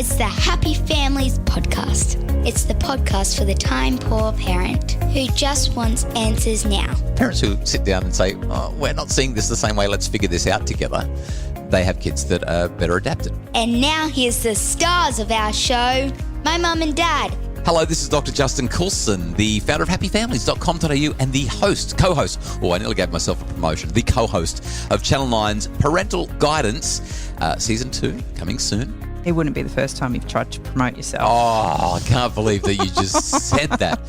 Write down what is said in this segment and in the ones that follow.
It's the Happy Families podcast. It's the podcast for the time-poor parent who just wants answers now. Parents who sit down and say, oh, we're not seeing this the same way, let's figure this out together. They have kids that are better adapted. And now here's the stars of our show, my mum and dad. Hello, this is Dr. Justin Coulson, the founder of happyfamilies.com.au and the co-host, I nearly gave myself a promotion, the co-host of Channel 9's Parental Guidance, Season 2, coming soon. It wouldn't be the first time you've tried to promote yourself. Oh, I can't believe that you just said that.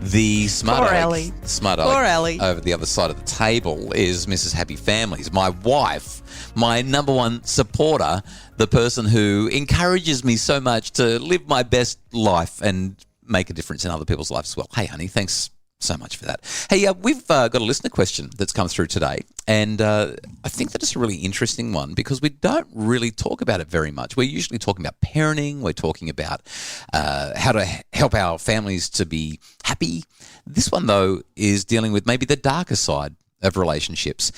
The smart aleck over the other side of the table is Mrs. Happy Families, my wife, my number one supporter, the person who encourages me so much to live my best life and make a difference in other people's lives as well. Hey, honey, thanks so much for that. Hey, we've got a listener question that's come through today, and I think that it's a really interesting one because we don't really talk about it very much. We're usually talking about parenting. We're talking about how to help our families to be happy. This one, though, is dealing with maybe the darker side of relationships.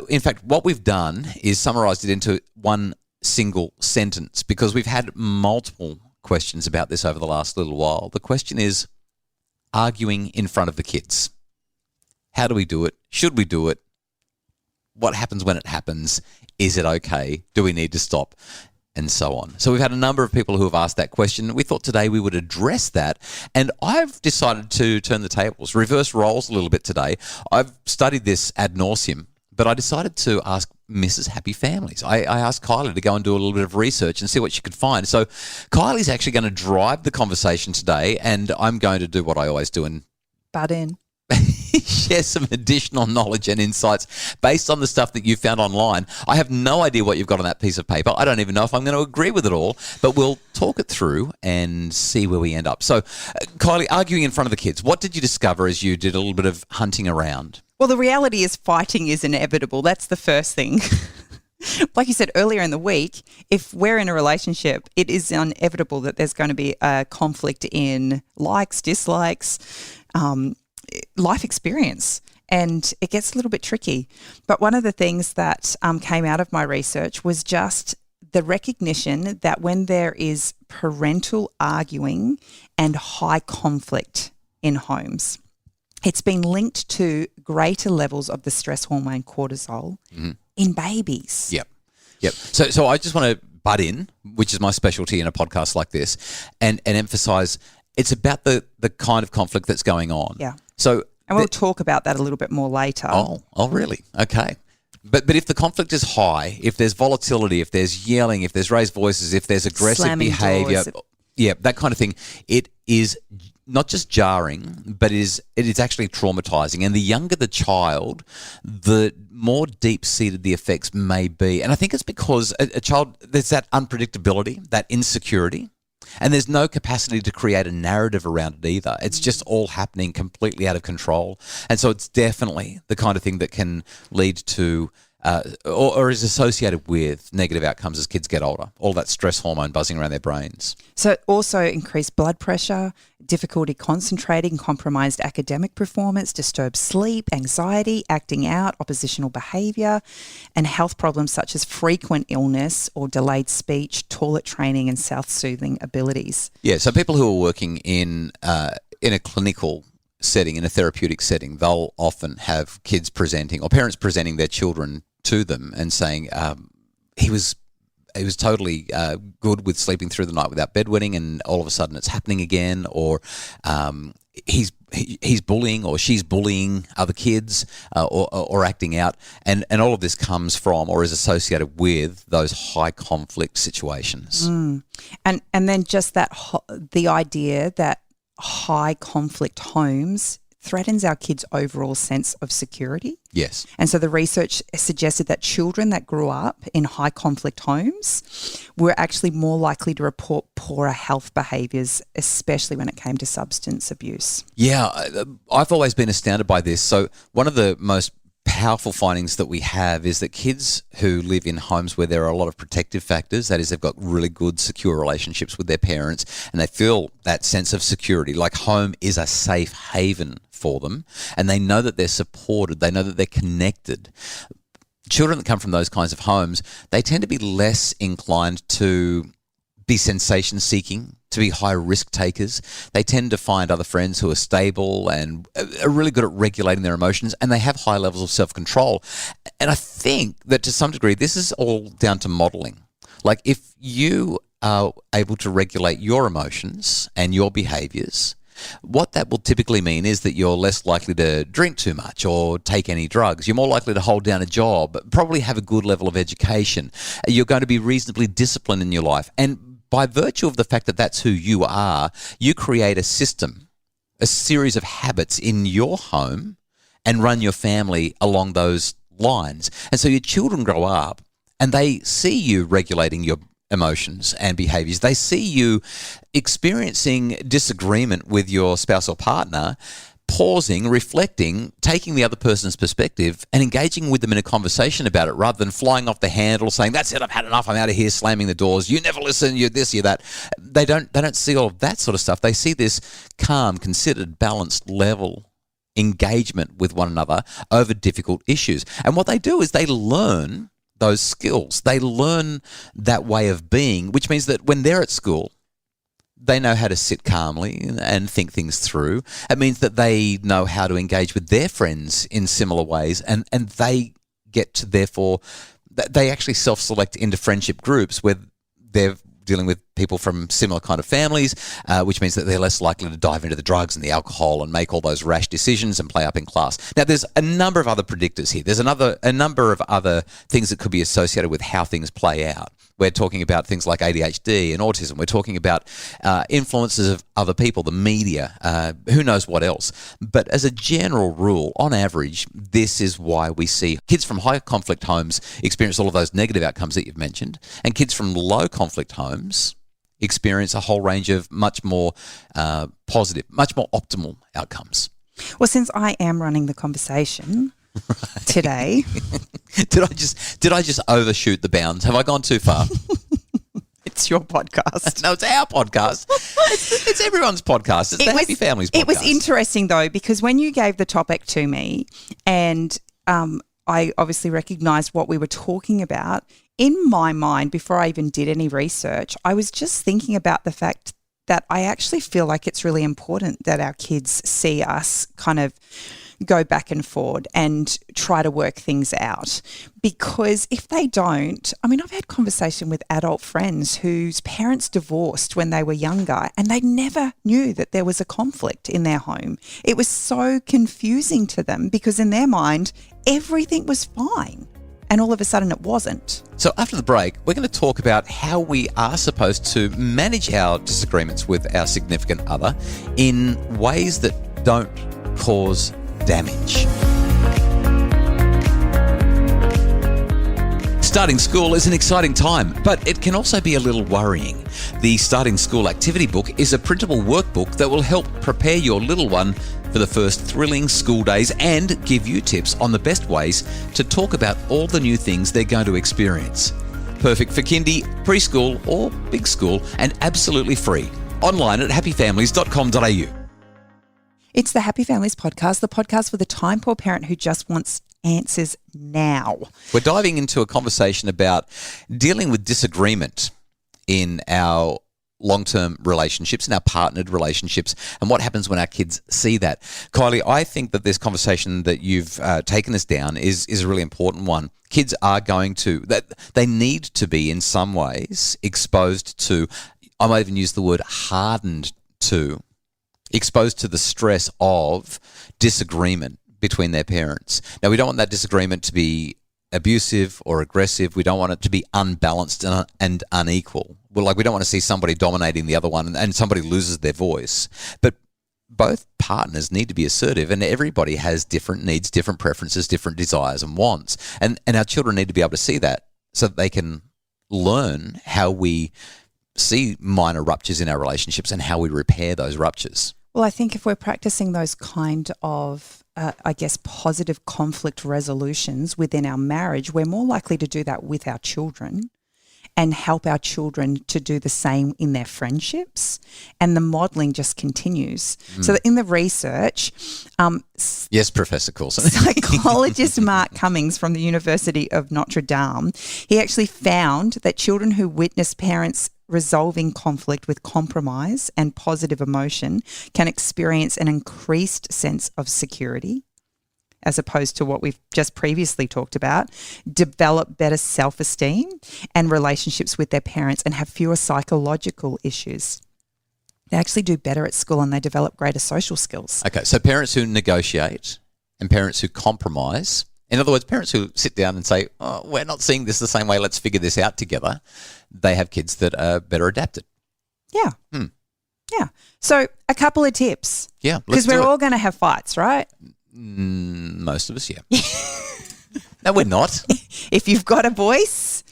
In fact, what we've done is summarised it into one single sentence because we've had multiple questions about this over the last little while. The question is, arguing in front of the kids. How do we do it? Should we do it? What happens when it happens? Is it okay? Do we need to stop? And so on. So we've had a number of people who have asked that question. We thought today we would address that. And I've decided to turn the tables, reverse roles a little bit today. I've studied this ad nauseum, but I decided to ask Mrs. Happy Families. I asked Kylie to go and do a little bit of research and see what she could find. So Kylie's actually going to drive the conversation today, and I'm going to do what I always do and butt in. Share some additional knowledge and insights based on the stuff that you found online. I have no idea what you've got on that piece of paper. I don't even know if I'm going to agree with it all, but we'll talk it through and see where we end up. So, Kylie, arguing in front of the kids, what did you discover as you did a little bit of hunting around? Well, the reality is fighting is inevitable. That's the first thing. Like you said earlier in the week, if we're in a relationship, it is inevitable that there's going to be a conflict in likes, dislikes, life experience, and it gets a little bit tricky. But one of the things that came out of my research was just the recognition that when there is parental arguing and high conflict in homes, it's been linked to greater levels of the stress hormone cortisol in babies. Yep. So I just want to butt in, which is my specialty in a podcast like this, and emphasise it's about the kind of conflict that's going on. Yeah. So, and we'll talk about that a little bit more later. Oh, really? Okay. But if the conflict is high, if there's volatility, if there's yelling, if there's raised voices, if there's aggressive behaviour, that kind of thing, it is not just jarring, but it is actually traumatising. And the younger the child, the more deep-seated the effects may be. And I think it's because a child, there's that unpredictability, that insecurity. And there's no capacity to create a narrative around it either. It's just all happening completely out of control. And so it's definitely the kind of thing that can lead to or is associated with negative outcomes as kids get older, all that stress hormone buzzing around their brains. So also increased blood pressure, difficulty concentrating, compromised academic performance, disturbed sleep, anxiety, acting out, oppositional behaviour, and health problems such as frequent illness or delayed speech, toilet training and self-soothing abilities. Yeah, so people who are working in a clinical setting, in a therapeutic setting, they'll often have kids presenting or parents presenting their children to them and saying he was totally good with sleeping through the night without bedwetting, and all of a sudden it's happening again, or he's bullying or she's bullying other kids or acting out, and all of this comes from or is associated with those high conflict situations. And then just that the idea that high conflict homes threatens our kids' overall sense of security. Yes. And so the research suggested that children that grew up in high conflict homes were actually more likely to report poorer health behaviours, especially when it came to substance abuse. Yeah, I've always been astounded by this. So one of the most powerful findings that we have is that kids who live in homes where there are a lot of protective factors, that is, they've got really good, secure relationships with their parents and they feel that sense of security, like home is a safe haven for them, and they know that they're supported, they know that they're connected. Children that come from those kinds of homes, they tend to be less inclined to be sensation seeking, to be high risk takers. They tend to find other friends who are stable and are really good at regulating their emotions, and they have high levels of self-control. And I think that to some degree, this is all down to modeling. Like if you are able to regulate your emotions and your behaviors, what that will typically mean is that you're less likely to drink too much or take any drugs. You're more likely to hold down a job, probably have a good level of education. You're going to be reasonably disciplined in your life. And by virtue of the fact that that's who you are, you create a system, a series of habits in your home and run your family along those lines. And so your children grow up and they see you regulating your emotions and behaviors. They see you experiencing disagreement with your spouse or partner, pausing, reflecting, taking the other person's perspective and engaging with them in a conversation about it rather than flying off the handle saying, that's it, I've had enough, I'm out of here, slamming the doors, you never listen, you're this, you're that. They don't see all of that sort of stuff. They see this calm, considered, balanced level engagement with one another over difficult issues. And what they do is they learn those skills. They learn that way of being, which means that when they're at school, they know how to sit calmly and think things through. It means that they know how to engage with their friends in similar ways, and they get to, therefore, they actually self-select into friendship groups where they're dealing with people from similar kind of families, which means that they're less likely to dive into the drugs and the alcohol and make all those rash decisions and play up in class. Now, there's a number of other predictors here. There's a number of other things that could be associated with how things play out. We're talking about things like ADHD and autism. We're talking about influences of other people, the media, who knows what else. But as a general rule, on average, this is why we see kids from high conflict homes experience all of those negative outcomes that you've mentioned, and kids from low conflict homes experience a whole range of much more positive, much more optimal outcomes. Well, since I am running the conversation today... Did I just overshoot the bounds? Have I gone too far? It's your podcast. No, it's our podcast. It's everyone's podcast. It's the Happy Families podcast. It was interesting, though, because when you gave the topic to me and I obviously recognised what we were talking about, in my mind, before I even did any research, I was just thinking about the fact that I actually feel like it's really important that our kids see us kind of go back and forward and try to work things out, because if they don't, I mean, I've had conversation with adult friends whose parents divorced when they were younger and they never knew that there was a conflict in their home. It was so confusing to them because in their mind, everything was fine. And all of a sudden it wasn't. So after the break, we're going to talk about how we are supposed to manage our disagreements with our significant other in ways that don't cause damage. Starting school is an exciting time, but it can also be a little worrying. The Starting School Activity Book is a printable workbook that will help prepare your little one for the first thrilling school days and give you tips on the best ways to talk about all the new things they're going to experience. Perfect for kindy, preschool or big school, and absolutely free. Online at happyfamilies.com.au. It's the Happy Families podcast, the podcast for the time-poor parent who just wants answers now. We're diving into a conversation about dealing with disagreement in our long-term relationships, in our partnered relationships, and what happens when our kids see that. Kylie, I think that this conversation that you've taken us down is a really important one. Kids are going to, that they need to be in some ways exposed to, I might even use the word hardened to, exposed to the stress of disagreement between their parents. Now, we don't want that disagreement to be abusive or aggressive. We don't want it to be unbalanced and unequal. Well, like we don't want to see somebody dominating the other one and somebody loses their voice. But both partners need to be assertive, and everybody has different needs, different preferences, different desires and wants. And our children need to be able to see that so that they can learn how we see minor ruptures in our relationships and how we repair those ruptures. Well, I think if we're practicing those kind of, positive conflict resolutions within our marriage, we're more likely to do that with our children and help our children to do the same in their friendships. And the modelling just continues. So that in the research... yes, Professor Coulson. Psychologist Mark Cummings from the University of Notre Dame, he actually found that children who witness parents resolving conflict with compromise and positive emotion can experience an increased sense of security, as opposed to what we've just previously talked about, develop better self-esteem and relationships with their parents, and have fewer psychological issues. They actually do better at school and they develop greater social skills. Okay, so parents who negotiate and parents who compromise, in other words, parents who sit down and say, oh, we're not seeing this the same way, let's figure this out together, they have kids that are better adapted. Yeah. Yeah. So a couple of tips. Yeah, because we're all going to have fights, right? Most of us, yeah. No, we're not. If you've got a voice,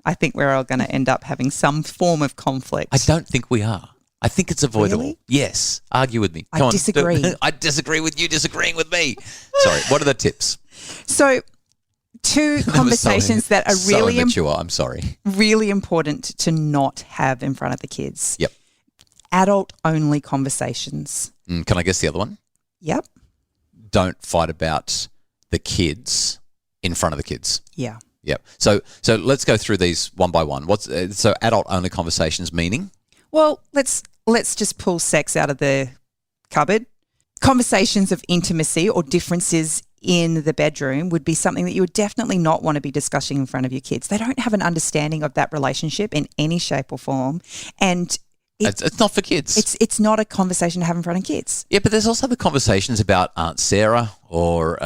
I think we're all going to end up having some form of conflict. I don't think we are. I think it's avoidable. Really? Yes. Argue with me. I disagree. I disagree with you disagreeing with me. Sorry. What are the tips? So, two conversations that are really immature. I'm sorry. Really important to not have in front of the kids. Yep. Adult-only conversations. Can I guess the other one? Yep. Don't fight about the kids in front of the kids. Yeah. Yep. So let's go through these one by one. So adult-only conversations meaning? Well, let's just pull sex out of the cupboard. Conversations of intimacy or differences in the bedroom would be something that you would definitely not want to be discussing in front of your kids. They don't have an understanding of that relationship in any shape or form, and it's not for kids. It's not a conversation to have in front of kids. Yeah, but there's also the conversations about Aunt Sarah or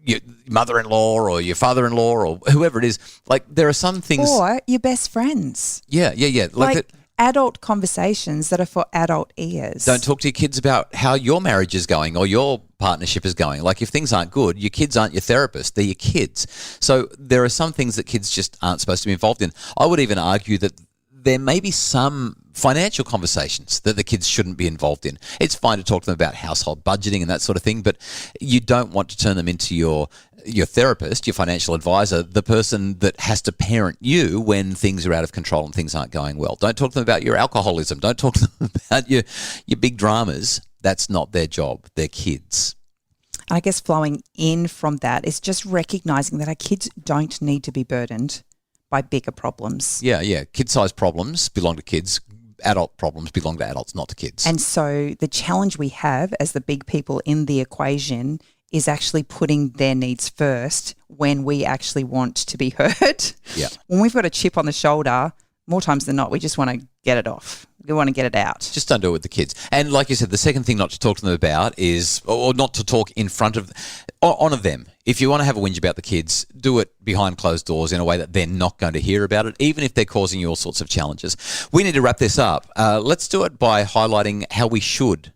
your mother-in-law or your father-in-law or whoever it is. Like there are some things. Or your best friends. Yeah. Like adult conversations that are for adult ears. Don't talk to your kids about how your marriage is going or your partnership is going. Like if things aren't good, your kids aren't your therapist, they're your kids. So there are some things that kids just aren't supposed to be involved in. I would even argue that there may be some financial conversations that the kids shouldn't be involved in. It's fine to talk to them about household budgeting and that sort of thing, but you don't want to turn them into your therapist, your financial advisor, the person that has to parent you when things are out of control and things aren't going well. Don't talk to them about your alcoholism. Don't talk to them about your big dramas. That's not their job. They're kids. I guess flowing in from that is just recognizing that our kids don't need to be burdened by bigger problems. Yeah. Kid-sized problems belong to kids. Adult problems belong to adults, not to kids. And so the challenge we have as the big people in the equation is actually putting their needs first when we actually want to be heard. Yeah. When we've got a chip on the shoulder, more times than not, we just want to get it off. We want to get it out. Just don't do it with the kids. And like you said, the second thing not to talk to them about is, or not to talk in front of, on them. If you want to have a whinge about the kids, do it behind closed doors in a way that they're not going to hear about it, even if they're causing you all sorts of challenges. We need to wrap this up. Let's do it by highlighting how we should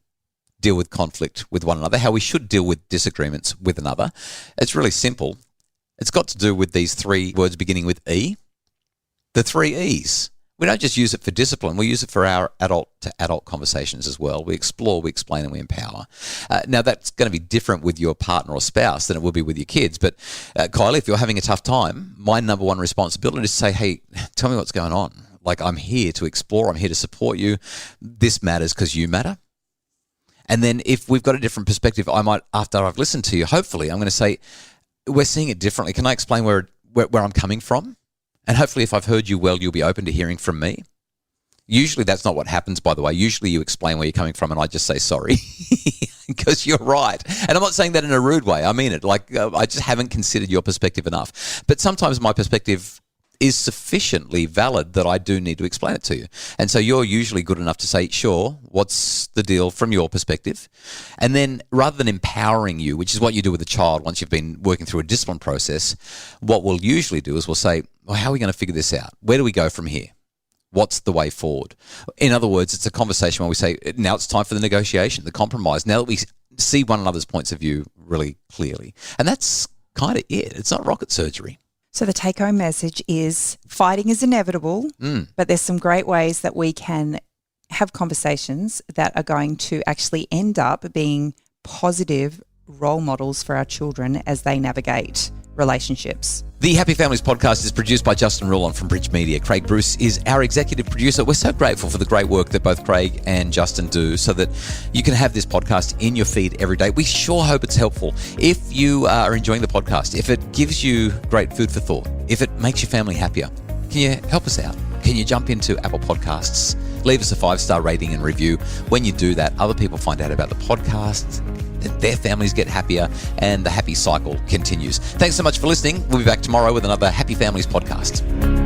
deal with conflict with one another, how we should deal with disagreements with another. It's really simple. It's got to do with these three words beginning with E. The three E's. We don't just use it for discipline. We use it for our adult-to-adult conversations as well. We explore, we explain, and we empower. Now, that's going to be different with your partner or spouse than it will be with your kids. But, Kylie, if you're having a tough time, my number one responsibility is to say, hey, tell me what's going on. Like, I'm here to explore. I'm here to support you. This matters because you matter. And then if we've got a different perspective, I might, after I've listened to you, hopefully I'm going to say, we're seeing it differently. Can I explain where I'm coming from? And hopefully if I've heard you well, you'll be open to hearing from me. Usually that's not what happens, by the way. Usually you explain where you're coming from and I just say sorry because you're right. And I'm not saying that in a rude way. I mean it. Like I just haven't considered your perspective enough. But sometimes my perspective is sufficiently valid that I do need to explain it to you. And so you're usually good enough to say, sure, what's the deal from your perspective? And then rather than empowering you, which is what you do with a child once you've been working through a discipline process, what we'll usually do is we'll say, well, how are we going to figure this out? Where do we go from here? What's the way forward? In other words, it's a conversation where we say, now it's time for the negotiation, the compromise, now that we see one another's points of view really clearly. And that's kind of it. It's not rocket surgery. So the take-home message is fighting is inevitable, but there's some great ways that we can have conversations that are going to actually end up being positive role models for our children as they navigate relationships. The Happy Families podcast is produced by Justin Rulon from Bridge Media. Craig Bruce is our executive producer. We're so grateful for the great work that both Craig and Justin do so that you can have this podcast in your feed every day. We sure hope it's helpful. If you are enjoying the podcast, if it gives you great food for thought, if it makes your family happier, can you help us out? can you jump into Apple Podcasts, leave us a 5-star rating and review? When you do that, other people find out about the podcast, their families get happier, and the happy cycle continues. Thanks so much for listening. We'll be back tomorrow with another Happy Families podcast.